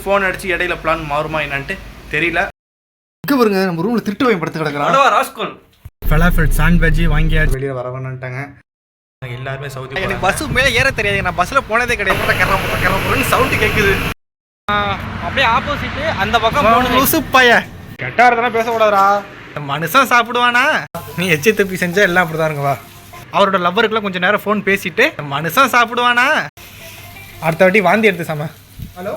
Phone அடிச்சு இடையில plan மாறுமா என்னன்ட்டு தெரியல. இங்கே பாருங்க, நம்ம ரூமில் திருட்டு வாங்கி படுத்து கிடக்குறான். ராஸ்கோல் ஃபலாஃபல் சாண்ட்விச் வாங்கியாச்சு. வெளியே வர வேணான்ட்டாங்க எல்லாருமே. சவுதி எனக்கு பஸ் மேலே ஏற தெரியாது, நான் பஸ்ஸில் போனதே கிடையாது. கரன்னு சவுண்டு கேட்குது. அப்படியே ஆப்போசிட்டு அந்த பக்கம் லூசு பையன். கெட்டா இருந்தாலும் பேசக்கூடாதுரா. மனுஷன் சாப்பிடுவானா? நீ எச்சி தப்பி செஞ்சா எல்லாம் அப்படிதான் இருக்குவா. அவரோட லவ்வருக்குலாம் கொஞ்சம் நேரம் ஃபோன் பேசிட்டு மனுஷன் சாப்பிடுவானா? அடுத்த வாட்டி வாந்தி எடுத்து சாம. ஹலோ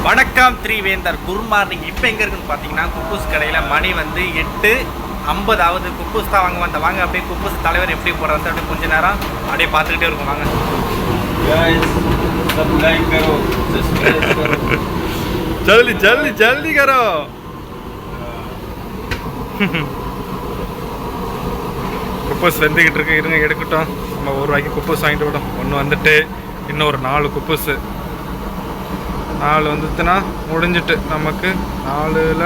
வணக்கம் த்ரீவேந்தர், குட் மார்னிங். இப்போ எங்கே இருக்குன்னு பார்த்தீங்கன்னா குப்பூஸ் கடையில் மணி வந்து 8:50 குப்பூஸ் தான் வாங்க வாங்க. அப்படியே குப்பூஸ் தலைவர் எப்படி போடுறது அப்படியே கொஞ்சம் நேரம் அப்படியே பார்த்துக்கிட்டே இருக்கும். வாங்க ஜல்தி ஜல்தி ஜல்தி கரோ. குப்பூஸ் வெந்துக்கிட்டு இருக்கு, இருங்க எடுக்கட்டும். நம்ம ஒரு ரூபாய்க்கு குப்பூஸ் வாங்கிட்டு விடும். ஒன்று வந்துட்டு இன்னும் ஒரு 4 குப்பூஸு. 4 வந்துச்சுன்னா முடிஞ்சிட்டு நமக்கு 4ல்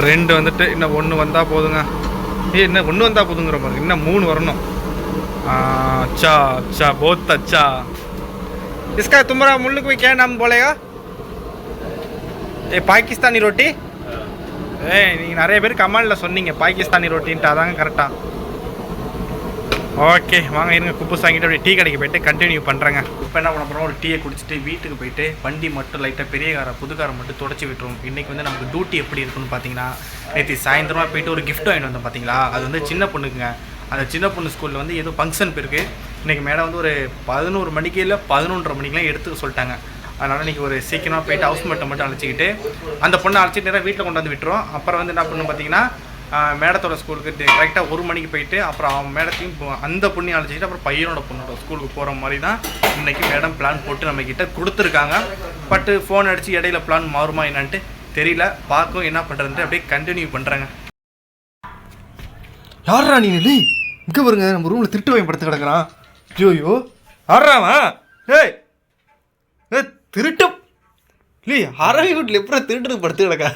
2 வந்துட்டு இன்னும் 1 வந்தால் போதுங்க. இன்னும் 1 வந்தால் போதுங்கிற பாருங்க, இன்னும் 3 வரணும். अच्छा अच्छा बहुत अच्छा. इसका तुम्हारा मुल्क में क्या नाम बोलेगा? ये पाकिस्तानी रोटी. நீங்கள் நிறைய பேர் கமாண்டில் சொன்னீங்க பாகிஸ்தானி ரொட்டின்ட்டு, அதாங்க கரெக்டாக. ஓகே வாங்க இருங்க, குப்பூஸ் வாங்கிட்டு அப்படியே டீ கடைக்கு போய்ட்டு கண்டினியூ பண்ணுறேங்க. இப்போ என்ன பண்ண போகிறோம், ஒரு டீயை குடிச்சிட்டு வீட்டுக்கு போயிட்டு வண்டி மட்டும் லைட்டாக பெரிய காரை புது காரை மட்டும் தொடச்சி விட்டுருவோம். இன்றைக்கி வந்து நமக்கு டியூட்டி எப்படி இருக்குன்னு பார்த்தீங்கன்னா, நேற்று சாயந்தரமாக போயிட்டு ஒரு கிஃப்ட் வாங்கிட்டு வந்தோம் பார்த்தீங்களா, அது வந்து சின்ன பொண்ணுக்குங்க. அந்த சின்ன பொண்ணு ஸ்கூலில் வந்து ஏதோ ஃபங்க்ஷன் போயிருக்கு. இன்றைக்கி மேடம் வந்து ஒரு 11 மணிக்கு இல்லை 11:30 மணிக்கெலாம் எடுத்துக்க சொல்லிட்டாங்க. அதனால் இன்றைக்கி ஒரு சீக்கிரமாக போயிட்டு ஹவுஸ் மட்டும் அழைச்சிக்கிட்டு அந்த பொண்ணை அழைச்சிட்டு நேராக வீட்டில் கொண்டு வந்து விட்டுரும். அப்புறம் வந்து என்ன பண்ணணும் பார்த்தீங்கன்னா, மேடத்தோட ஸ்கூலுக்கு கரெக்டாக 1 மணிக்கு போயிட்டு அப்புறம் அவன் மேடத்தையும் அந்த பொண்ணையும் அழைச்சிக்கிட்டு அப்புறம் பையனோட பொண்ணோட ஸ்கூலுக்கு போகிற மாதிரி தான் இன்றைக்கி மேடம் பிளான் போட்டு நம்மக்கிட்ட கொடுத்துருக்காங்க. பட்டு ஃபோன் அடித்து இடையில பிளான் மாறுமா என்னன்ட்டு தெரியல. பார்க்கும் என்ன பண்ணுறதுன்ட்டு அப்படியே கண்டினியூ பண்ணுறாங்க. யாரா நீ? இங்கே பாருங்க, நம்ம ரூமில் திருட்டு வாங்கி படுத்து கிடக்குறான். ஐயோ ஆடுறாமா? ஏய் திருட்டு இல்லையே, அரவி வீட்டில் எப்போ திருட்டு படுத்து கிடக்கா?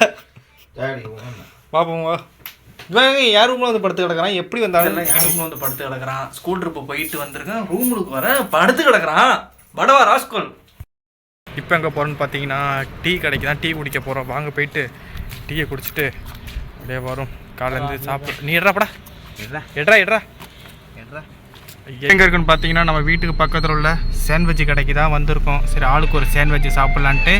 பாப்போம். யார் ரூமில் வந்து படுத்து கிடக்குறான்? எப்படி வந்தாலும் என் ரூமில் வந்து படுத்து கிடக்குறான். ஸ்கூல் ட்ரிப்பு போயிட்டு வந்திருக்கேன், ரூமுக்கு வர படுத்து கிடக்குறான். படவா ராஸ்கோல். இப்போ எங்கே போகிறோன்னு பார்த்தீங்கன்னா டீ கடைக்கு தான் டீ குடிக்க போகிறோம். வாங்க போயிட்டு டீயை குடிச்சிட்டு அப்படியே வரும். காலையிலேருந்து சாப்பிட்டு நீ எட்ராப்படா எட்ரா எங்கே இருக்குன்னு பார்த்தீங்கன்னா நம்ம வீட்டுக்கு பக்கத்தில் உள்ள சாண்ட்விச் கடைக்கு தான் வந்திருக்கோம். சரி ஆளுக்கு ஒரு சாண்ட்விச் சாப்பிட்லான்ட்டு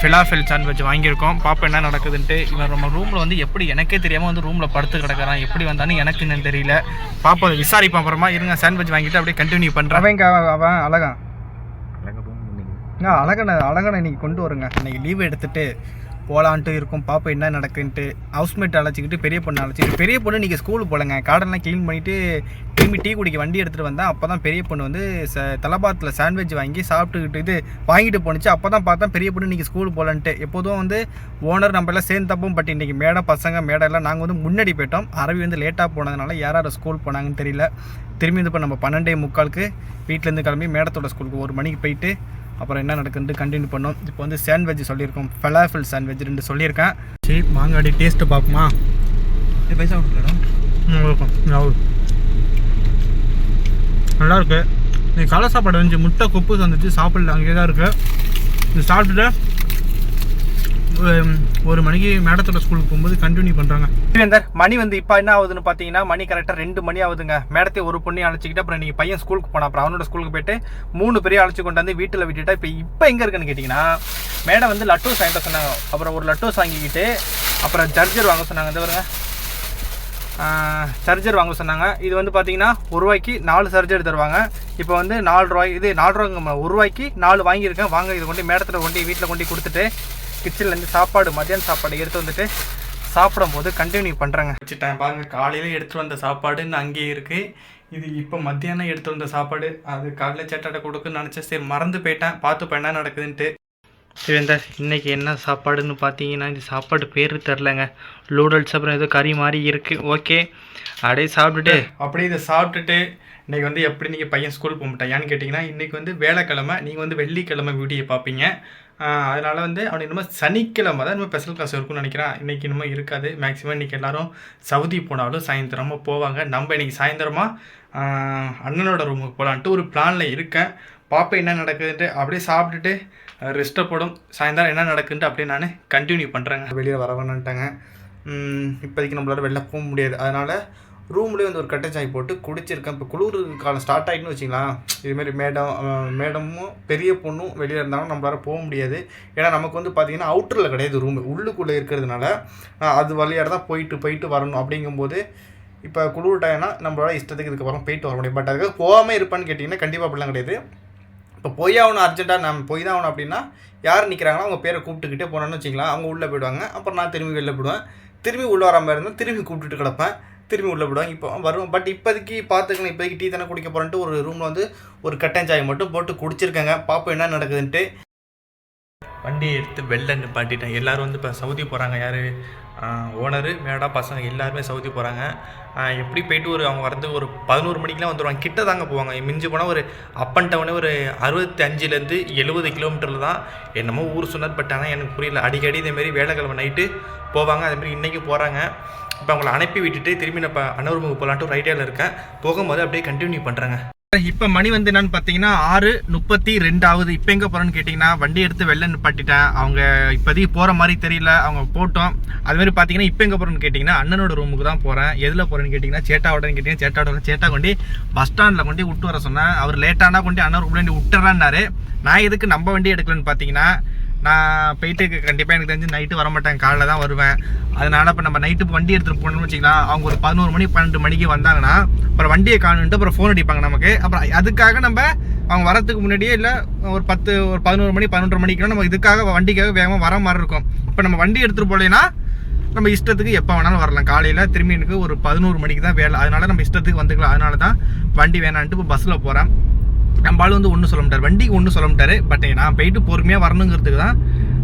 ஃபிலாஃபெல் சாண்ட்விச் வாங்கியிருக்கோம். பாப்பா என்ன நடக்குதுன்ட்டு. இவன் நம்ம ரூமில் வந்து எப்படி எனக்கே தெரியாமல் வந்து ரூமில் படுத்து கிடக்கிறான். எப்படி வந்தான்னு எனக்கு என்னன்னு தெரியல. பாப்பா அதை விசாரிப்பான். அப்புறமா இருங்க சாண்ட்விச் வாங்கிட்டு அப்படியே கண்டினியூ பண்ணுறேன். அவன் அழகா அழகான இன்னைக்கு கொண்டு வருங்க. இன்றைக்கி லீவு எடுத்துகிட்டு போகலான்ட்டு இருக்கும். பாப்பா என்ன நடக்குன்ட்டு ஹவுஸ்மேட் அழைச்சிக்கிட்டு பெரிய பொண்ணு அழைச்சிக்கிட்டு, பெரிய பொண்ணு நீங்கள் ஸ்கூலுக்கு போகலங்க, கார்டன்லாம் க்ளீன் பண்ணிவிட்டு திரும்பி டீ குடிக்க வண்டி எடுத்துகிட்டு வந்தேன். அப்போ தான் பெரிய பொண்ணு வந்து தலபாத்தில் சாண்ட்விச் வாங்கி சாப்பிட்டுக்கிட்டு இது வாங்கிட்டு போணுச்சு. அப்போ தான் பார்த்தா பெரிய பொண்ணு இன்றைக்கி ஸ்கூலுக்கு போகலான்ட்டு. எப்போதும் வந்து ஓனர் நம்ம எல்லாம் சேர்ந்து தப்போம். பட் இன்றைக்கி மேடம் பசங்க மேடம் நாங்கள் வந்து முன்னாடி போயிட்டோம். அரவி வந்து லேட்டாக போனதுனால யார் ஸ்கூல் போனாங்கன்னு தெரியல. திரும்பி வந்து இப்போ நம்ம 12:45 வீட்டிலேருந்து கிளம்பி மேடத்தோட ஸ்கூலுக்கு 1 மணிக்கு போயிட்டு அப்புறம் என்ன நடக்குதுன்ட்டு கண்டினியூ பண்ணோம். இப்போ வந்து சாண்ட்விச் சொல்லியிருக்கோம், ஃபலாஃபல் சாண்ட்விச் 2 சொல்லியிருக்கேன். சரி மாங்காடி டேஸ்ட்டு பார்ப்போமா? பைசா கொடுக்கலாம். நல்லாயிருக்கு. நீ காலை சாப்பாடு வந்துச்சு, முட்டை குப்பூஸ் வந்துச்சு, சாப்பிடல அங்கே தான் இருக்குது. இது சாப்பிட்டுட்டு 1 மணிக்கு மேடத்தோட ஸ்கூலுக்கு போகும்போது கண்டினியூ பண்ணுறாங்க. மணி வந்து இப்போ என்ன ஆகுதுன்னு பார்த்தீங்கன்னா, மணி கரெக்டாக 2 மணி ஆகுதுங்க. மேடத்தை ஒரு பொண்ணை அழைச்சிக்கிட்டு அப்புறம் நீங்கள் பையன் ஸ்கூலுக்கு போனால் அப்புறம் அவனோட ஸ்கூலுக்கு போயிட்டு 3 பேரையும் அழைச்சி கொண்டு வந்து வீட்டில் விட்டுட்டா. இப்போ எங்கே இருக்குன்னு கேட்டிங்கன்னா, மேடம் வந்து லட்டூஸ் வாங்கிட்டு சொன்னாங்க. அப்புறம் ஒரு லட்டூஸ் வாங்கிக்கிட்டு அப்புறம் சார்ஜர் வாங்க சொன்னாங்க. இந்த வருங்க சார்ஜர் வாங்க சொன்னாங்க. இது வந்து பார்த்தீங்கன்னா 1 ரூபாய்க்கு 4 சார்ஜர் தருவாங்க. இப்போ வந்து 4 ரூபாய், இது 4 ரூபாய்ங்க, 1 ரூபாய்க்கு 4 வாங்கியிருக்கேன். வாங்க இது கொண்டு மேடத்தில் கொண்டு வீட்டில் கொண்டு கொடுத்துட்டு கிச்சன்லேருந்து சாப்பாடு மத்தியான சாப்பாடு எடுத்து வந்துட்டு சாப்பிடும் போது கண்டினியூ பண்ணுறாங்க. வச்சுட்டேன் பாருங்க, காலையில் எடுத்துகிட்டு வந்த சாப்பாடுன்னு அங்கேயே இருக்குது. இது இப்போ மத்தியானம் எடுத்து வந்த சாப்பாடு. அது காலையில் சேட்டாட்டை கொடுக்குன்னு நினச்சேன். சரி மறந்து போயிட்டேன், பார்த்துப்போ என்ன நடக்குதுன்ட்டு. சரி இந்த இன்றைக்கி என்ன சாப்பாடுன்னு பார்த்தீங்கன்னா, இந்த சாப்பாடு பேர் தெரிலங்க. நூடுல்ஸ் அப்புறம் ஏதோ கறி மாதிரி இருக்குது. ஓகே அப்படியே சாப்பிட்டுட்டு அப்படியே இதை சாப்பிட்டுட்டு இன்றைக்கி வந்து எப்படி நீங்கள் பையன் ஸ்கூல் போக மாட்டேன் ஏன்னு கேட்டிங்கன்னா, இன்றைக்கி வந்து வேலைக்கிழமை, நீங்கள் வந்து வெள்ளிக்கிழமை வீடியோ பார்ப்பீங்க. அதனால் வந்து அவனுக்கு இன்னமும் சனிக்கிழமை தான் இன்னும் ஸ்பெஷல் கிளாஸ் இருக்குன்னு நினைக்கிறேன். இன்றைக்கி இன்னமும் இருக்காது. மேக்ஸிமம் இன்றைக்கி எல்லோரும் சவுதி போனாலும் சாயந்தரமாக போவாங்க. நம்ம இன்றைக்கி சாயந்தரமாக அண்ணனோட ரூமுக்கு போகலான்ட்டு ஒரு பிளானில் இருக்கேன். பாப்பா என்ன நடக்குதுன்ட்டு அப்படியே சாப்பிட்டுட்டு ரெஸ்ட்டை போடும். சாயந்தரம் என்ன நடக்குன்ட்டு அப்படியே நான் கண்டினியூ பண்ணுறேங்க. வெளியில் வர வேணான்ட்டாங்க. இப்போதைக்கு நம்மளால வெளில போக முடியாது. அதனால் ரூம்லேயே வந்து ஒரு கட்டை சாய் போட்டு குடிச்சிருக்கேன். இப்போ குளிர் காலம் ஸ்டார்ட் ஆகிட்டுன்னு வச்சிங்களேன். இதுமாரி மேடமும் பெரிய பொண்ணும் வெளியே இருந்தாலும் நம்மளால் போக முடியாது. ஏன்னா நமக்கு வந்து பார்த்திங்கன்னா அவுட்டரில் கிடையாது ரூமு, உள்ளுக்குள்ளே இருக்கிறதுனால அது வழியாக தான் போயிட்டு வரணும். அப்படிங்கும்போது இப்போ குளிர் டைம்னா நம்மளால இஷ்டத்துக்கு இதுக்கப்புறம் போயிட்டு வர முடியும். பட் அதுக்காக போகாமல் இருப்பான்னு கேட்டிங்கன்னா கண்டிப்பாக அப்படிலாம் கிடையாது. இப்போ போய் ஆகணும், அர்ஜென்ட்டாக நம்ம போய் தான் ஆகணும் அப்படின்னா யார் நிற்கிறாங்களோ அவங்க பேரை கூப்பிட்டுக்கிட்டே போனோன்னு வச்சிங்களேன். அவங்க உள்ளே போயிடுவாங்க. அப்புறம் நான் திரும்பி வெளில போயிடுவேன். திரும்பி உள்ளே வர மாதிரி இருந்தால் திரும்பி கூப்பிட்டுட்டு கிடப்பேன். திரும்பி உள்ளே போயிடுவாங்க. இப்போ வருவோம். பட் இப்போதைக்கு பார்த்துக்கலாம். இப்போதைக்கு டீ தானே குடிக்க போகிறேன்ட்டு ஒரு ரூமில் வந்து ஒரு கட்டன் சாய் மட்டும் போட்டு குடிச்சிருக்கேங்க. பார்ப்போம் என்ன நடக்குதுன்ட்டு. வண்டியை எடுத்து வெளில நிப்பாட்டிட்டேன். எல்லோரும் வந்து இப்போ சவுதி போகிறாங்க. யார் ஓனரு, மேடம், பசங்க எல்லாருமே சவுதி போகிறாங்க. எப்படி போயிட்டு அவங்க வரது ஒரு 11 மணிக்கெலாம் வந்துடுவாங்க. கிட்ட தாங்க போவாங்க. மிஞ்சி போனால் ஒரு அப் அண்ட் டவுனே ஒரு 65 to 70 கிலோமீட்டரில் தான் என்னமோ ஊர் சொன்னார். பட் ஆனால் எனக்கு புரியல. அடிக்கடி இதேமாரி வேலைக்கிழமை நைட்டு போவாங்க. அதேமாதிரி இன்றைக்கி போகிறாங்க. இப்போ அவங்கள அனுப்பி விட்டுட்டு திரும்பி நான் இப்போ அன்னூர்முக்கு போகலான்ட்டு ஒரு ஐடியாவில் இருக்கேன். போகும்போது அப்படியே கண்டினியூ பண்ணுறேங்க. இப்போ மணி வந்து என்னன்னு பார்த்தீங்கன்னா 6:32 ஆகுது. இப்போ எங்கே போகிறேன்னு கேட்டிங்கன்னா வண்டி எடுத்து வெளில நிப்பாட்டிட்டேன். அவங்க இப்போதைக்கு போகிற மாதிரி தெரியல. அவங்க போட்டோம். அதுமாதிரி பார்த்தீங்கன்னா இப்போ எங்கே போகிறேன்னு கேட்டிங்கன்னா அண்ணனோட ரூமுக்கு தான் போகிறேன். எதில் போகிறேன்னு கேட்டிங்கன்னா சேட்டாவோடன்னு கேட்டிங்கன்னா சேட்டா கொண்டு பஸ் ஸ்டாண்டில் கொண்டு விட்டு வர சொன்னேன். அவர் லேட்டானா கொண்டு அண்ணன் ரூம்லேருந்து விட்டுறான்னாரு. நான் எதுக்கு நம்ம வண்டி எடுக்கலன்னு பார்த்தீங்கன்னா நான் போயிட்டு கண்டிப்பாக எனக்கு தெரிஞ்சு நைட்டு வரமாட்டேன், காலைல தான் வருவேன். அதனால் இப்போ நம்ம நைட்டு வண்டி எடுத்துகிட்டு போகணும்னு வச்சிக்கலாம். அவங்க ஒரு 11 மணி 12 மணிக்கு வந்தாங்கன்னா அப்புறம் வண்டியை காணுன்ட்டு அப்புறம் ஃபோன் அடிப்பாங்க நமக்கு. அப்புறம் அதுக்காக நம்ம அவங்க வரத்துக்கு முன்னாடியே இல்லை ஒரு 11 மணி 11:30 மணிக்குலாம் நம்ம இதுக்காக வண்டிக்காக வேகமாக வர மாதிரி இருக்கும். இப்போ நம்ம வண்டி எடுத்துகிட்டு போகலைன்னா நம்ம இஷ்டத்துக்கு எப்போ வேணாலும் வரலாம். காலையில் திரும்பி எனக்கு ஒரு 11 மணிக்கு தான் வேலை. அதனால் நம்ம இஷ்டத்துக்கு வந்துக்கலாம். அதனால தான் வண்டி வேணான்ட்டு இப்போ பஸ்ஸில் போகிறேன். நம்மளால வந்து ஒன்றும் சொல்ல மாட்டார், வண்டிக்கு ஒன்றும் சொல்ல மாட்டார். பட் நான் போயிட்டு பொறுமையாக வரணுங்கிறதுக்கு தான்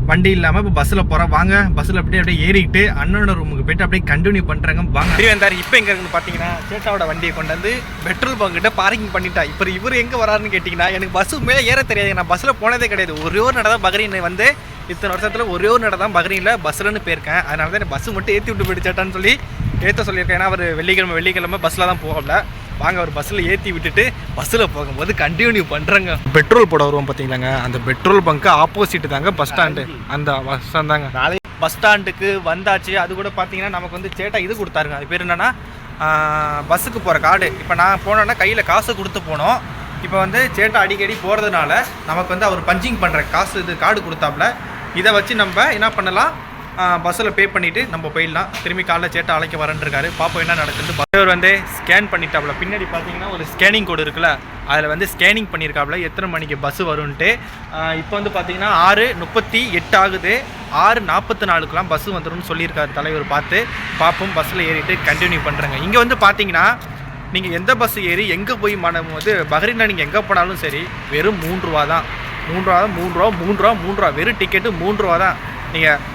வண்டி இல்லாமல் இப்போ பஸ்ஸில் போகிறேன். வாங்க பஸ்ஸில் அப்படியே ஏறிட்டு அண்ணனோட ரூமுக்கு போயிட்டு அப்படியே கண்டினியூ பண்ணுறாங்க. வாங்க சரி வந்தார். இப்போ எங்கே இருக்குன்னு பார்த்தீங்கன்னா சேட்டாவோட வண்டியை கொண்டு வந்து பெட்ரோல் பங்க்கிட்ட பார்க்கிங் பண்ணிட்டா. இப்போ இவர் எங்கே வராருன்னு கேட்டிங்கன்னா எனக்கு பஸ்ஸு மேலே ஏற தெரியாது. நான் பஸ்ஸில் போனதே கிடையாது. ஒரே ஒரு நட தான் பஹ்ரைன் வந்து இத்தனை வருஷத்தில் ஒரே ஒரு நட தான் பஹ்ரைனில் பஸ்ஸில்னு போயிருக்கேன். அதனால தான் பஸ்ஸு மட்டும் ஏற்றி விட்டு போயிட்டு சேட்டான்னு சொல்லி ஏற்ற சொல்லியிருக்கேன். ஏன்னா அவர் வெள்ளிக்கிழமை பஸ்ஸில் தான் போகல. வாங்க அவர் பஸ்ஸில் ஏற்றி விட்டுட்டு பஸ்ஸில் போகும்போது கண்டினியூ பண்ணுறேங்க. பெட்ரோல் போட வருவோம் பார்த்தீங்களாங்க, அந்த பெட்ரோல் பங்க்கு ஆப்போசிட் தாங்க பஸ் ஸ்டாண்டு. அந்த பஸ் ஸ்டாண்ட் தாங்க. நாளை பஸ் ஸ்டாண்டுக்கு வந்தாச்சு. அது கூட பார்த்தீங்கன்னா நமக்கு வந்து சேட்டா இது கொடுத்தாருங்க. அது பேர் என்னென்னா பஸ்ஸுக்கு போகிற கார்டு. இப்போ நான் போனோன்னா கையில் காசு கொடுத்து போனோம். இப்போ வந்து சேட்டா அடிக்கடி போகிறதுனால நமக்கு வந்து அவர் பஞ்சிங் பண்ணுற காசு இது கார்டு கொடுத்தாப்புல. இதை வச்சு நம்ம என்ன பண்ணலாம், பஸ்ஸில் பே பண்ணிவிட்டு நம்ம போயிடலாம். திரும்பி காலைல சேட்டை அழைக்க வரேன்ருக்காரு. பாப்போம் என்ன நடக்குது. பஸ்ஸர் வந்து ஸ்கேன் பண்ணிட்டாப்புல. பின்னாடி பார்த்தீங்கன்னா ஒரு ஸ்கேனிங் கோடு இருக்குல்ல, அதில் வந்து ஸ்கேனிங் பண்ணியிருக்காப்புல எத்தனை மணிக்கு பஸ்ஸு வரும்ன்ட்டு. இப்போ வந்து பார்த்தீங்கன்னா 6:38 ஆகுது. 6:44க்கெலாம் பஸ்ஸு வந்துடும்னு சொல்லியிருக்காரு தலைவர். பார்ப்போம். பஸ்ஸில் ஏறிட்டு கண்டினியூ பண்ணுறேங்க. இங்கே வந்து பார்த்தீங்கன்னா நீங்கள் எந்த பஸ் ஏறி எங்கே போய் போது பஹ்ரைனில் நீங்கள் எங்கே போனாலும் சரி வெறும் 3 ரூபா தான். 3 ரூபா வெறும் டிக்கெட்டு 3 ரூபா தான். நீங்கள்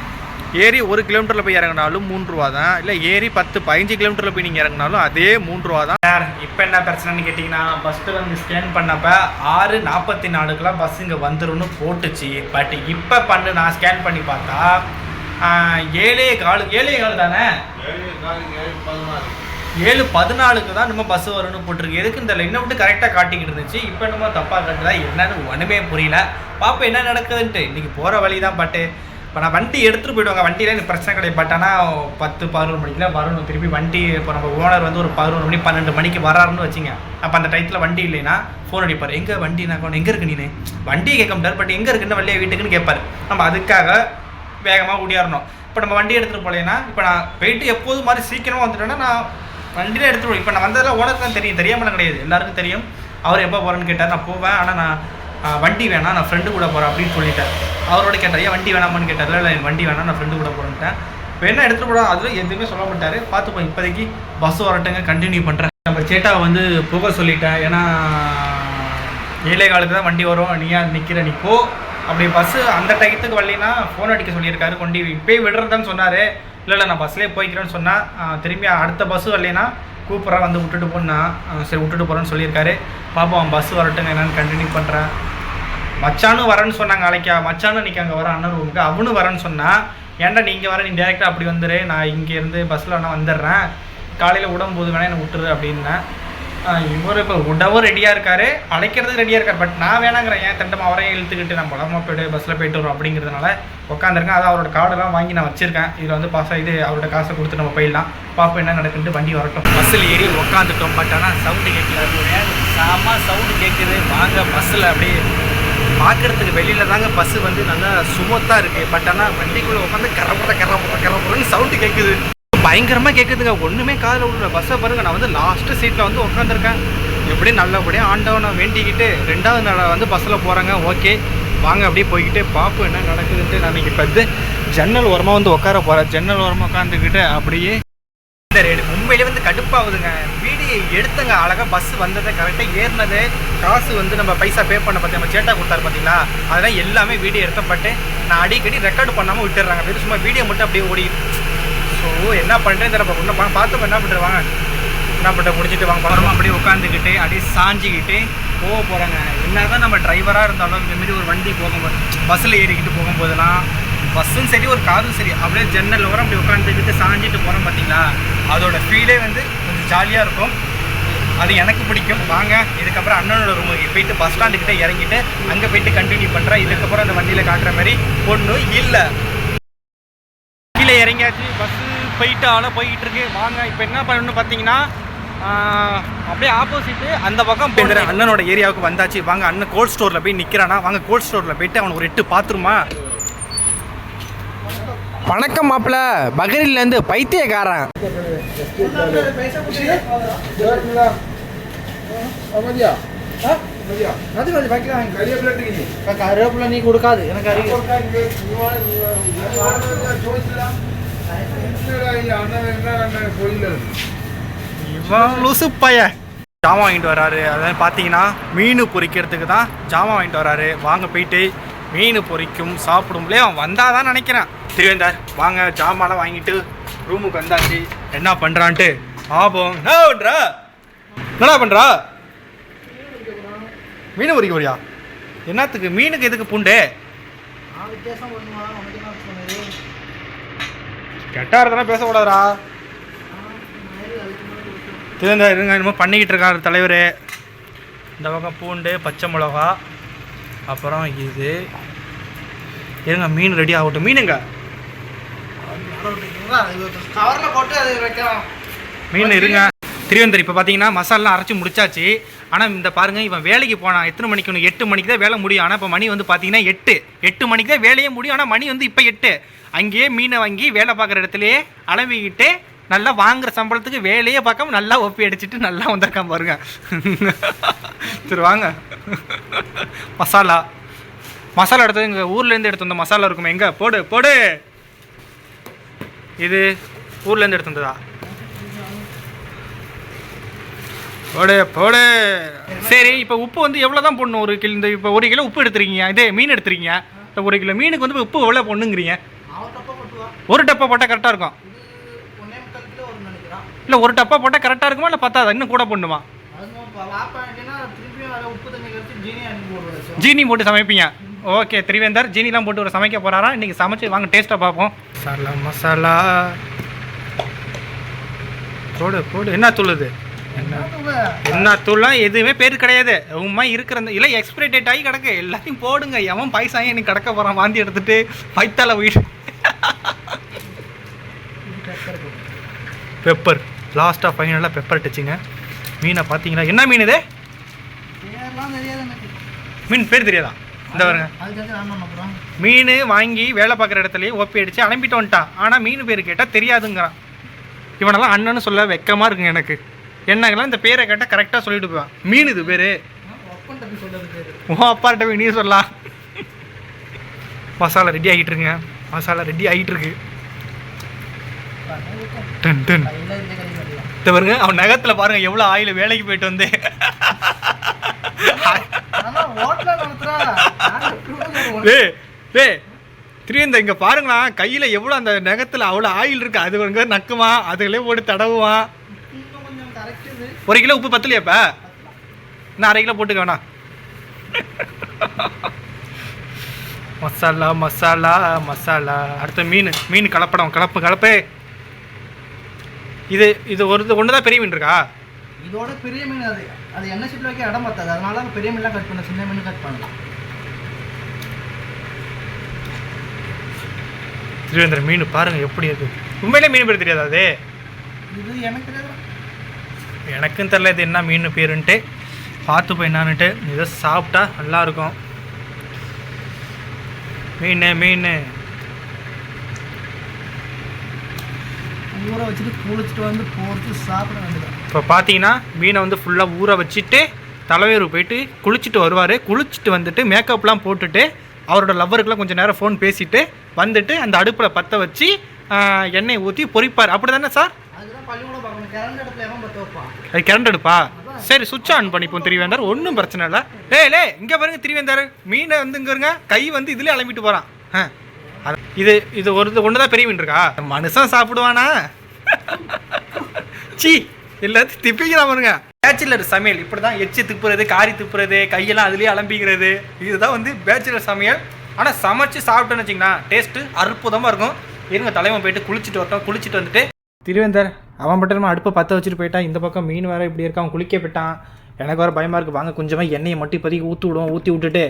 ஏறி 1 கிலோமீட்டரில் போய் இறங்கினாலும் 3 ரூபா தான். இல்லை ஏறி 10-15 கிலோமீட்டரில் போய் நீங்கள் இறங்கினாலும் அதே 3 ரூபா தான். சார் இப்போ என்ன பிரச்சனைன்னு கேட்டிங்கன்னா பஸ்ஸில் வந்து ஸ்கேன் பண்ணப்போ 6:44க்கெலாம் பஸ் இங்கே வந்துடும்னு போட்டுச்சு. பட் இப்போ நான் ஸ்கேன் பண்ணி பார்த்தா 7:15 தானே, 7:14க்கு தான் நம்ம பஸ் வரும்னு போட்டிருக்கு. எதுக்கு இந்த லைனை விட்டு கரெக்டாக காட்டிக்கிட்டு இருந்துச்சு. இப்போ நம்ம தப்பாக காட்டுதா என்னன்னு ஒன்றுமே புரியல. பார்ப்போம் என்ன நடக்குதுன்ட்டு. இன்றைக்கி போகிற வழி தான். பட்டு இப்போ நான் வண்டி எடுத்துகிட்டு போய்டுவாங்க. வண்டியில் எனக்கு பிரச்சனை கிடையாது. பட் ஆனால் 10-11 மணிக்கெலாம் வரணும் திருப்பி வண்டி. இப்போ நம்ம ஓனர் வந்து ஒரு 11 மணி 12 மணிக்கு வராருன்னு வச்சிங்க. அப்போ அந்த டயத்தில் வண்டி இல்லைன்னா ஃபோன் அடிப்பார். எங்கே வண்டி நான் எங்கே இருக்கு நீனு வண்டியை கேட்க மாட்டார். பட் எங்கே இருக்குன்னு வழியா வீட்டுக்குன்னு கேட்பார். நம்ம அதுக்காக வேகமாக ஓடியாரணும். இப்போ நம்ம வண்டி எடுத்துகிட்டு போகலைன்னா இப்போ நான் போயிட்டு எப்போதும் மாதிரி சீக்கிரமாக வந்துட்டேன்னா நான் வண்டியில் எடுத்துகிட்டு போய் இப்போ நான் வந்ததில் ஓனருக்கு தான் தெரியாமல் கிடையாது, எல்லாருக்கும் தெரியும். அவர் எப்போ போகிறேன்னு கேட்டார். நான் போவேன். ஆனால் நான் வண்டி வேணாம், நான் ஃப்ரெண்டு கூட போகிறேன் அப்படின்னு சொல்லிட்டேன். அவரோட கேட்டார் ஏன் வண்டி வேணாமான்னு கேட்டார். இல்லை வண்டி வேணாம், நான் ஃப்ரெண்டு கூட போகிறேன்ட்டேன். இப்போ என்ன எடுத்துகிட்டு போகிறோம் அதில் எதுவுமே சொல்ல மாட்டார். பார்த்துப்போம். இப்போதைக்கு பஸ் வரட்டுங்க, கண்டினியூ பண்ணுறேன். நம்ம சேட்டாவை வந்து போக சொல்லிட்டேன். ஏன்னா 7:15 தான் வண்டி வரும். நீயா நிற்கிற அப்படி பஸ்ஸு அந்த டயத்துக்கு வரலைன்னா ஃபோன் அடிக்க சொல்லியிருக்காரு. கொண்டு இப்போயே விடுறதுன்னு சொன்னார். இல்லை நான் பஸ்லேயே போய்க்கிறேன்னு சொன்னால் திரும்பி அடுத்த பஸ்ஸு வரலைன்னா கூப்பிட்றேன் வந்து விட்டுட்டு போனா சரி விட்டுட்டு போகிறேன்னு சொல்லியிருக்காரு. பார்ப்போம் பஸ்ஸு வரட்டுங்க என்னென்னு கண்டினியூ பண்ணுறேன். மச்சானும் வரேன்னு சொன்னாங்க. அழைக்கா மச்சானும் இன்றைக்கி அங்கே வரேன் அண்ணன் ரூமுக்கு. அவனும் வரேன்னு சொன்னால் ஏன்டா நீங்கள் வர நீ டேரெக்டாக அப்படி வந்துடு, நான் இங்கேருந்து பஸ்ஸில் வேணால் வந்துடுறேன், காலையில் விடும்போது வேணால் என்னை விட்டுரு அப்படின்னேன். இவர் இப்போ உடவும் ரெடியாக இருக்காரு, அழைக்கிறதுக்கு ரெடியாக இருக்கார். பட் நான் வேணாங்கிறேன், ஏன் தண்டமாக அவரையும் இழுத்துக்கிட்டு நம்ம உடம்பு போய்ட்டு பஸ்ஸில் போயிட்டு வரோம் அப்படிங்கிறதுனால உட்காந்துருக்கேன். அது அவரோட கார்டெல்லாம் வாங்கி நான் வச்சுருக்கேன். இதில் வந்து இது அவரோட காசை கொடுத்து நம்ம போயிடலாம். பார்ப்போம் என்ன நடக்குதுன்ட்டு. வண்டி வரட்டும். பஸ்ஸில் ஏறி உட்காந்துட்டோம். பட் ஆனால் சவுண்டு கேட்கல, செம்ம சவுண்டு கேட்குது. வாங்க பஸ்ஸில் அப்படியே பார்க்குறதுக்கு வெளியில் தாங்க பஸ்ஸு வந்து நல்லா சுமத்தாக இருக்குது. பட் ஆனால் வண்டிக்குள்ளே உட்காந்து கரப்புறன்னு சவுண்டு கேட்குது, பயங்கரமாக கேட்குதுங்க. ஒன்றுமே காதில் விடல. பஸ்ஸை பாருங்கள், நான் வந்து லாஸ்ட்டு சீட்டில் வந்து உட்காந்துருக்கேன். எப்படி நல்லபடியாக ஆண்டவனை வேண்டிக்கிட்டு 2வது நாள் வந்து பஸ்ஸில் போகிறாங்க. ஓகே வாங்க அப்படியே போய்கிட்டு பார்ப்போம் என்ன நடக்குதுன்ட்டு. நான் இப்போ வந்து ஜன்னல் ஓரமாக வந்து உட்கார போகிறேன். ஜன்னல் ஓரமாக உட்காந்துக்கிட்டு அப்படியே இந்த மும்பையிலே வந்து கடுப்பாகுதுங்க. வீடியோ எடுத்தங்க, அழகாக பஸ் வந்ததை கரெக்டாக ஏறினது, காசு வந்து நம்ம பைசா பே பண்ண பார்த்து நம்ம சேட்டா கொடுத்தாரு பார்த்தீங்களா, அதெல்லாம் எல்லாமே வீடியோ எடுத்தப்பட்டு நான் அடிக்கடி ரெக்கார்டு பண்ணாமல் விட்டுடுறாங்க. வெறும் சும்மா வீடியோ மட்டும் அப்படியே ஓடி. ஸோ என்ன பண்ணுறேன் தெரியல. ஒன்றும் பார்த்து என்ன பண்ணுறாங்க, என்ன பண்ணுற முடிச்சுட்டு வாங்க பக்கமாக அப்படியே உட்காந்துக்கிட்டு அப்படியே சாஞ்சிக்கிட்டு போக போகிறாங்க. என்ன தான் நம்ம டிரைவராக இருந்தாலும் இந்தமாரி ஒரு வண்டி போகும்போது பஸ்ஸில் ஏறிக்கிட்டு போகும்போதெல்லாம் பஸ்ஸும் சரி ஒரு காரும் சரி அப்படியே ஜன்னல் ஓரம் அப்படி உட்காந்துக்கிட்டு சாஞ்சிட்டு போகிறோம் பார்த்தீங்களா, அதோட ஃபீலே வந்து கொஞ்சம் ஜாலியாக இருக்கும். அது எனக்கு பிடிக்கும். வாங்க இதுக்கப்புறம் அண்ணனோட ரூமுக்கு போயிட்டு பஸ் ஸ்டாண்டுக்கிட்டே இறங்கிட்டு அங்கே போயிட்டு கண்டினியூ பண்ணுறேன். இதுக்கப்புறம் அந்த வண்டியில் காட்டுற மாதிரி ஒன்றும் இல்லை. கீழே இறங்கியாச்சு, பஸ்ஸு போயிட்டு போய்கிட்டு இருக்கு. வாங்க இப்போ என்ன பண்ணணும்னு பார்த்தீங்கன்னா அப்படியே ஆப்போசிட்டு அந்த பக்கம் போகிற அண்ணனோட ஏரியாவுக்கு வந்தாச்சு. வாங்க அண்ணன் கோல்ட் ஸ்டோரில் போய் நிற்கிறானா, வாங்க கோல்ட் ஸ்டோரில் போயிட்டு அவனுக்கு ஒரு 8 பாத்ரூமா. வணக்கம் மாப்பிள்ள, பகரிலேருந்து பைத்தியக்காரன். கருவேப்பிலை நீ கொடுக்காது எனக்கு அறிவு. இவன் லூசு பையன் ஜாமான் வாங்கிட்டு வராரு. அதாவது பார்த்தீங்கன்னா மீன் பொரிக்கிறதுக்கு தான் ஜாமான் வாங்கிட்டு வராரு. வாங்க போயிட்டு மீன் பொரிக்கும் சாப்பிடும்லே அவன் வந்தால் தான் நினைக்கிறேன். திருவேந்தார் வாங்க ஜாமான்லாம் வாங்கிட்டு ரூமுக்கு வந்தாச்சு. என்ன பண்ணுறான்ட்டு ஆபம். என்னடா பண்ணுறா? மீன் பொரிக்க போறியா? என்னத்துக்கு? மீனுக்கு எதுக்கு பூண்டு? கெட்டா இருந்தா பேசக்கூடாதுரா. திருவேந்தார் இருங்க, என்னமோ பண்ணிக்கிட்டு இருக்காரு தலைவர். இந்த பக்கம் பூண்டு, பச்சை மிளகா, அப்புறம் இது இருங்க. மீன் ரெடி ஆகட்டும். மீனுங்க கவரில் போட்டு அது வைக்கலாம். மீன் இருங்க. திருவேந்தர் இப்போ பார்த்தீங்கன்னா மசாலாம் அரைச்சி முடிச்சாச்சு. ஆனால் இந்த பாருங்கள், இவன் வேலைக்கு போனான் எத்தனை மணிக்கு? 8 மணிக்கு தான் வேலை முடியும். ஆனால் இப்போ மணி வந்து பார்த்தீங்கன்னா 8 மணிக்கு தான் வேலையே முடியும். ஆனால் மணி வந்து இப்போ 8. அங்கேயே மீனை வாங்கி வேலை பார்க்குற இடத்துலையே அளவிக்கிட்டு நல்லா வாங்குகிற சம்பளத்துக்கு வேலையே பார்க்காம நல்லா ஒப்பி அடிச்சுட்டு நல்லா வந்திருக்கான் பாருங்க. சரி வாங்க. மசாலா எடுத்தது எங்கள் ஊர்லேருந்து எடுத்து வந்த மசாலா இருக்குமே, எங்கே போடு. இது ஊர்லேருந்து எடுத்து வந்ததா? போடு. சரி இப்போ உப்பு வந்து எவ்வளோ தான் போடணும்? 1 கிலோ. இந்த இப்போ 1 கிலோ உப்பு எடுத்துருக்கீங்க, இதே மீன் எடுத்துருக்கீங்க. இந்த 1 கிலோ மீனுக்கு வந்து உப்பு எவ்வளோ போடணுங்கிறீங்க? 1 டப்பா போட்டால் கரெக்டாக இருக்கும். இல்லை 1 டப்பா போட்டால் கரெக்டாக இருக்குமா, இல்லை பத்தாதா? இன்னும் கூட போடணுமா? ஜீனி போட்டு சமைப்பீங்க. ஓகே திருவேந்தர் ஜீனிலாம் போட்டு ஒரு சமைக்க போகிறாராம். இன்றைக்கி சமைச்சு வாங்க டேஸ்ட்டாக பார்ப்போம். மசாலா போடு. என்ன தூள் இது? என்ன தூள்லாம் எதுவுமே பேர் கிடையாது. உண்மை இருக்கிற இல்லை எக்ஸ்பிரி டேட் ஆகி கிடக்கு. எல்லாத்தையும் போடுங்க. எவன் பைசாயும் எனக்கு கிடக்க போகிறான் வாந்தி எடுத்துட்டு வயிற்றால வீடு. பெப்பர் லாஸ்ட்டாக ஃபைனலாக பெப்பர் டச்சுங்க. மீனை பார்த்தீங்களா? என்ன மீன் இது? மீன் பேர் தெரியாதா? இந்த வருங்க மீன் வாங்கி வேலை பார்க்குற இடத்துலையே ஒப்பி அடித்து அனுப்பிட்டு வந்துட்டான். ஆனால் மீன் பேர் கேட்டால் தெரியாதுங்கிறான். இவனெல்லாம் அண்ணன்னு சொல்ல வெக்கமாக இருக்குங்க எனக்கு. என்னங்கெல்லாம் இந்த பேரை கேட்டால் கரெக்டாக சொல்லிட்டு போவான். மீன் இது பேர் அப்பார்ட்ட போய் நீ சொல்லலாம். மசாலா ரெடி ஆகிட்டு இருக்குங்க. மசாலா ரெடி ஆகிட்டு இருக்கு. பாருங்க அவன் நகத்தில் பாருங்க எவ்வளோ ஆயில் வேலைக்கு போயிட்டு வந்து. திருவேந்தர் இங்கே பாருங்களா, கையில் எவ்வளோ அந்த நகத்தில் அவ்வளோ ஆயில் இருக்குது. அது வந்து நக்குமா, அதுகளே போட்டு தடவுவான். 1 கிலோ உப்பு பத்தலையாப்பா? இன்னும் 1/2 கிலோ போட்டுக்க வேணாம். மசாலா. அடுத்த மீன் கலப்படம் கலப்பு. இது ஒன்று தான் பெரிய மீன் இருக்கா? இதோட பெரிய மீன் அது எண்ணெய் சீட்டில் வைக்க இடம் பார்த்தாது, அதனால பெரிய மீன்லாம் கட் பண்ண, சின்ன மீன் கட் பண்ணலாம். திருவேந்தர் மீன் பாருங்கள் எப்படி இருக்குது. உண்மையிலே மீன் பேர் தெரியாதா அது? இது எனக்கு தெரியாது, எனக்கும் தெரில இது என்ன மீன் பேருன்ட்டு. பார்த்து போய் என்னான்ட்டு இதை சாப்பிட்டா நல்லாயிருக்கும். மீன் ஊற வச்சுட்டு குளிச்சுட்டு வந்து போட்டு சாப்பிட வேண்டியதான். இப்போ பார்த்தீங்கன்னா மீனை வந்து ஃபுல்லாக ஊற வச்சுட்டு தலைவர் போயிட்டு குளிச்சுட்டு வருவார். குளிச்சுட்டு வந்துட்டு மேக்கப்லாம் போட்டுட்டு அவரோட லவ்வருக்குலாம் கொஞ்சம் நேரம் ஃபோன் பேசிட்டு வந்துட்டு அந்த அடுப்பில் பற்ற வச்சு எண்ணெய் ஊற்றி பொரிப்பார். அப்படி தானே சார்? அதுதான் பள்ளிக்கூடம் பார்க்கணும். கரண்ட் அடுப்பில் எவன் பற்ற வைப்பான்? அது கரண்ட் அடுப்பா? சரி, சுவிட்ச் ஆன் பண்ணிப்போம் திருவேந்தர், ஒன்றும் பிரச்சனை இல்லை. லே இங்கே பாருங்க திருவேந்தர், மீனை வந்து இங்கே இருங்க, கை வந்து இதுலேயே அலம்பிட்டு போகிறான். இது இது ஒன்று தான் பெரிய மீன் இருக்கா? மனுஷன் சாப்பிடுவானா? சி எல்லாத்தையும் திப்பிக்கலாம் பாருங்க. பேச்சுலர் சமையல் இப்படி தான், எச்சு துப்புறது, காரி துப்புறது, கையெல்லாம் அதுலேயே அலம்பிக்கிறது, இதுதான் வந்து பேச்சுலர் சமையல். ஆனால் சமைச்சு சாப்பிட்டோன்னு வச்சிங்கன்னா டேஸ்ட்டு அற்புதமாக இருக்கும். இருங்க தலைவன் போயிட்டு குளிச்சுட்டு வரட்டும். குளிச்சுட்டு வந்துட்டு திருவேந்தர் அவன் பட்டம் அடுப்பை பற்ற வச்சுட்டு போயிட்டான். இந்த பக்கம் மீன் வேறு இப்படி இருக்கான், அவன் குளிக்க போயிட்டான். எனக்கு வேறு பயமாக இருக்குது. வாங்க கொஞ்சமாக எண்ணெயை மட்டும் இப்போதைக்கு ஊற்றி விடுவோம். ஊற்றி விட்டுட்டு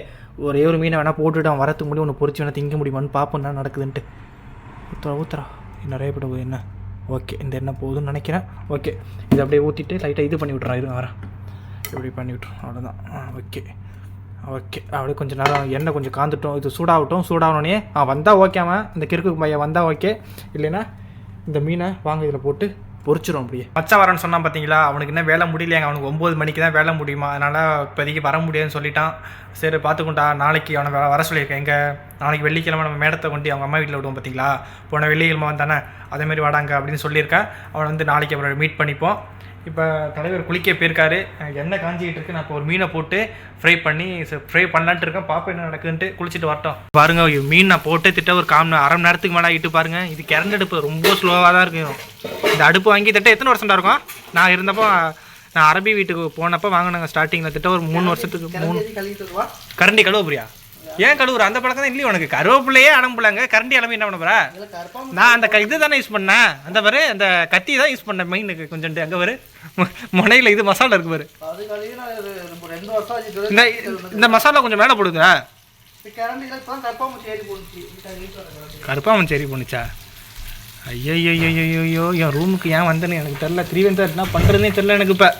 ஒரே ஒரு மீனை வேணால் போட்டுவிட்டு அவன் வரத்துக்கு முடியும் ஒன்று பொறிச்சு வேணால் திங்க முடியுமான்னு பார்ப்போம் என்ன நடக்குதுன்ட்டு. ஊற்றுறா நிறைய பேர் என்ன ஓகே, இந்த எண்ணெய் போகுதுன்னு நினைக்கிறேன். ஓகே, இதை அப்படியே ஊற்றிட்டு லைட்டாக இது பண்ணி விட்றான். இருங்க வரேன், இப்படி பண்ணி விட்ருவோம், அவ்வளோதான். ஓகே அப்படியே கொஞ்சம் நேரம் எண்ணெய் கொஞ்சம் காந்துட்டோம், இது சூடாகட்டும். சூடாகணுன்னே வந்தால் ஓகேமா, இந்த கிறுக்கு பையன் வந்தால் ஓகே, இல்லைன்னா இந்த மீனை வாங்க இதில் போட்டு பொரிச்சிடும். அப்படியே மச்சான் வரேன்னு சொன்னான் பார்த்தீங்களா, அவனுக்கு என்ன வேலை முடியலையாங்க, அவனுக்கு 9 மணிக்கு தான் வேலை முடியுமா, அதனால் இப்போதைக்கு வர முடியாதுன்னு சொல்லிட்டான். சரி பார்த்துக்கொண்டா, நாளைக்கு அவனை வர சொல்லியிருக்கேன். எங்கே நாளைக்கு வெள்ளிக்கிழமை நம்ம மேடத்தை கொண்டு அவங்க அம்மா வீட்டில் விடுவோம் பார்த்தீங்களா, போன வெள்ளிக்கிழமை வந்தானே, அதேமாதிரி வாடாங்க அப்படின்னு சொல்லியிருக்கேன். அவனை வந்து நாளைக்கு அப்புறம் மீட் பண்ணிப்போம். இப்போ தலைவர் குளிக்க போயிருக்காரு, எண்ணெய் காஞ்சிக்கிட்டு இருக்கு. நான் இப்போ ஒரு மீனை போட்டு ஃப்ரை பண்ணலான்ட்டு இருக்கேன். பாப்பா என்ன நடக்குதுன்ட்டு குளிச்சுட்டு வரட்டும். பாருங்க, மீன் நான் போட்டு திட்ட ஒரு அரை மணி நேரத்துக்கு மேலே ஆகிட்டு பாருங்க. இது கரண்ட் அடுப்பு ரொம்ப ஸ்லோவாக தான் இருக்கும். இந்த அடுப்பு வாங்கி திட்ட எத்தனை வருஷம் இருக்கும்? நான் இருந்தப்போ, நான் அரபி வீட்டுக்கு போனப்போ வாங்கினாங்க ஸ்டார்டிங்கில் திட்ட ஒரு 3 வருஷத்துக்கு. கரண்டி கழுவப்புரியா? ஏன் கழுவுற? அந்த பழக்கம் தான் இல்லையே உனக்கு. கருவேப்பிள்ளையே அடம்புலாங்க, கரண்டி அளவு என்ன பண்ண போற? நான் அந்த இது தானே யூஸ் பண்ணேன், அந்த பாரு அந்த கத்தி தான் யூஸ் பண்ணேன் மெயினுக்கு. கொஞ்சம் அங்கே பாரு முனையில் இது மசாலா இருக்கு பாரு. இந்த மசாலா கொஞ்சம் மேலே போடுங்க. கருப்பாமன் சரி போணுச்சா? ஐயோ என் ரூமுக்கு ஏன் வந்தேன்னு எனக்கு தெரில. திருவேந்தர் என்ன பண்ணுறதுனே தெரில எனக்கு. இப்போ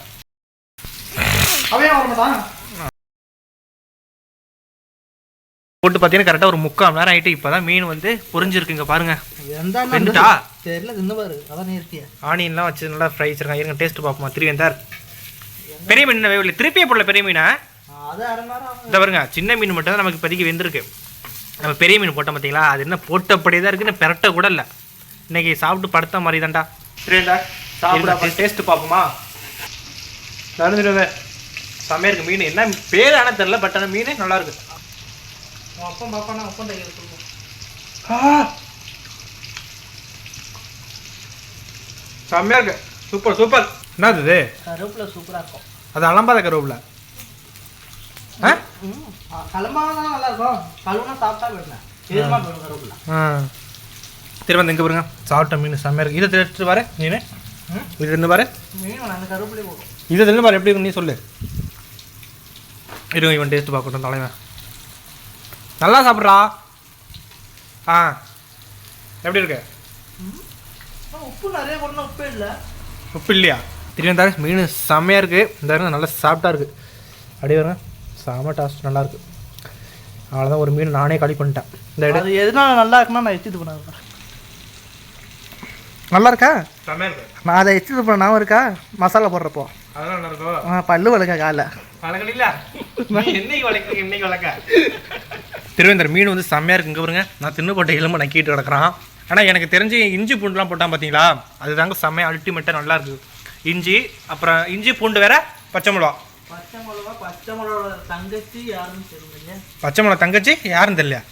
போட்டு பார்த்தீங்கன்னா கரெக்டாக ஒரு 3/4 மணி நேரம் ஆகிட்டு. இப்போ தான் மீன் வந்து பொரிஞ்சிருக்குங்க பாருங்க. வெந்துட்டா தெரியல, தின்னு பாரு. அதான் ஆனியன்லாம் வச்சு நல்லா ஃப்ரை வச்சிருக்காங்க. இருங்க டேஸ்ட் பார்ப்போமா திருவேந்தர். பெரிய மீன் வேவில்லை, திருப்பியே போடல பெரிய மீனை. இந்த பாருங்க, சின்ன மீன் மட்டும் தான் நமக்கு இப்போதைக்கு வெந்திருக்கு. நம்ம பெரிய மீன் போட்டோம் பார்த்தீங்களா, அது என்ன போட்டப்படியே தான் இருக்குது, பெரட்ட கூட இல்லை. இன்னைக்கு சாப்பிட்டு படுத்த மாதிரி தான்டா திருவேந்தர். சாப்பிட டேஸ்ட்டு பார்ப்போமா? நடந்துடுவேன். செம்மையாக இருக்குது மீன். என்ன பேர் ஆனால் தெரில, பட் ஆனால் மீன் நல்லா இருக்குது. அப்பம் பாப்பானா அப்பம் தைக்க செம்மையா இருக்கு. சூப்பர். என்னது இது? கருவேப்பிலை சூப்பராக இருக்கும். அது அலம்பாத கருவேப்பிலை. கிளம்பாதான் நல்லா இருக்கும். கழுவுனா சாப்பிட்டா போயிடலாம். கருவேப்பிலை திரும்ப இங்கே பாருங்க, சாப்பிட்ட மீன் செம்மையா இருக்கு. இதை தெரிஞ்சு பாரு மீன், இது இருந்து பாரு மீன் அந்த கருவேப்பிலை போடும். இதை தெரிஞ்சு பாரு எப்படி இருக்கு நீ சொல்லு. இருங்க இவன் டேஸ்ட் பார்க்கட்டும் தலைவன். நல்லா சாப்பிட்றா. எப்படி இருக்கு? உப்பு நிறைய போடணும், உப்பே இல்லை. உப்பு இல்லையா? திருவேந்தர் மீன் செம்மையாக இருக்குது. இந்த நல்லா சாப்பிட்டா இருக்குது. அப்படியே வருங்க, செம்ம டாஸ்ட் நல்லா இருக்குது. அவ்வளோதான், ஒரு மீன் நானே காலி பண்ணிட்டேன். இந்த அது எதனால நல்லா இருக்குன்னா நான் எச்சு பண்ண நல்லா இருக்கா? செம்மையாக இருக்கு. நான் அதை எச்சு பண்ண நான் இருக்கா மசாலா போடுறப்போ அதெல்லாம் நல்லா இருக்கும். பல்லு வளர்க்க காலை வளர்க்கல என்னைக்கு வளர்க்க இன்னைக்கு வளர்க்க. திருவேந்தர் மீன் வந்து செம்மையாக இருக்குங்க பாருங்க. நான் தின்னு போட்ட எலும்பு நக்கிட்டு கிடக்குறான். ஆனால் எனக்கு தெரிஞ்சு இஞ்சி பூண்டுலாம் போட்டான் பார்த்தீங்களா, அது தாங்க செம்மையாக அல்டிமேட்டாக நல்லா இருக்குது. இஞ்சி, அப்புறம் இஞ்சி பூண்டு வேற, பச்சை மிளகா. பச்சை மிளகா தங்கச்சி யாருன்னு தெரியுங்க. பச்சை மிளகா தங்கச்சி யாருன்னு தெரியலையா?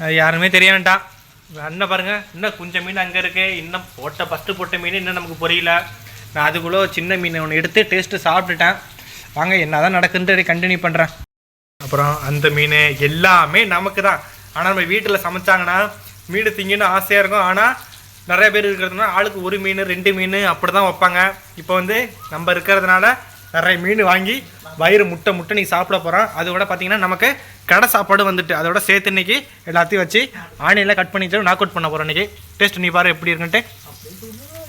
அது யாருமே தெரிய வேண்டாம். அண்ணன் பாருங்க, இன்னும் கொஞ்சம் மீன் அங்கே இருக்கு. இன்னும் ஃபஸ்ட்டு போட்ட மீன் இன்னும் நமக்கு புரியல. நான் அதுக்குள்ளே சின்ன மீன் ஒன்று எடுத்து டேஸ்ட்டு சாப்பிட்டுட்டேன். வாங்க என்ன தான் நடக்குன்ட்டு கண்டினியூ பண்ணுறேன். அப்புறம் அந்த மீன் எல்லாமே நமக்கு தான். ஆனால் நம்ம வீட்டில் சமைச்சாங்கன்னா மீன் திங்கன்னு ஆசையாக இருக்கும். ஆனால் நிறைய பேர் இருக்கிறதுனால ஆளுக்கு ஒரு மீன் 2 மீன் அப்படி தான் வைப்பாங்க. இப்போ வந்து நம்ம இருக்கிறதுனால நிறைய மீன் வாங்கி வயிறு முட்டை நீ சாப்பிட போகிறோம். அதோட பார்த்தீங்கன்னா நமக்கு கடை சாப்பாடு வந்துட்டு அதோட சேர்த்து இன்னைக்கு எல்லாத்தையும் வச்சு ஆனியெல்லாம் கட் பண்ணிட்டு நாக் அவுட் பண்ண போகிறோம். இன்றைக்கி டேஸ்ட் நீ பாரு எப்படி இருக்குன்ட்டு.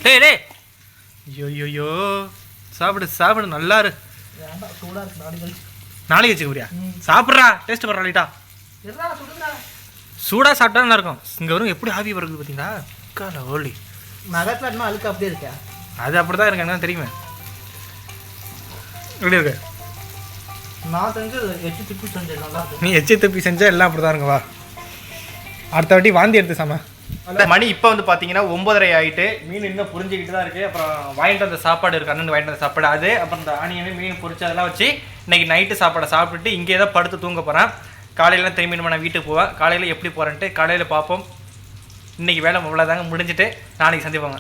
டே ஐயோ சாப்பிடு நல்லா இரு. நாளைக்கு வச்சுக்க முடியா சாப்பிட்றா டேஸ்ட் பண்ணுறா லைட்டா. சூடாக சாப்பிட்டா நல்லா இருக்கும். இங்கே வரும் எப்படி ஆவி வருது பார்த்தீங்களா கால ஓலி நகத்தில் அழுக்கு அப்படியே இருக்கா. அது அப்படி தான் இருக்கு தெரியுமே. எப்படி இருக்கு? நான் செஞ்சு எச்சு திருப்பி செஞ்சேன் நல்லா இருக்கு. நீ எச்சு திருப்பி செஞ்சால் எல்லாம் அப்படி தான் இருங்க. வா அடுத்த வாட்டி வாந்தி எடுத்து சாம. மணி இப்போ வந்து பார்த்தீங்கன்னா 9:30 ஆகிட்டு. மீன் இன்னும் புரிஞ்சுக்கிட்டு தான் இருக்குது. அப்புறம் வாங்கிட்டு வந்த சாப்பாடு இருக்குது, அண்ணன் வாங்கிட்டு வந்த சாப்பாடு அது. அப்புறம் இந்த ஆனியனு மீன் பொரிச்சு அதெல்லாம் வச்சு இன்றைக்கி நைட்டு சாப்பாடை சாப்பிட்டுட்டு இங்கே தான் படுத்து தூங்க போகிறேன். காலையில் திரும்பி நான் வீட்டுக்கு போவேன். காலையில் எப்படி போகிறேன்ட்டு காலையில் பார்ப்போம். இன்றைக்கி வேலை அவ்வளோதாங்க முடிஞ்சுட்டு நாளைக்கு சந்திப்பாங்க.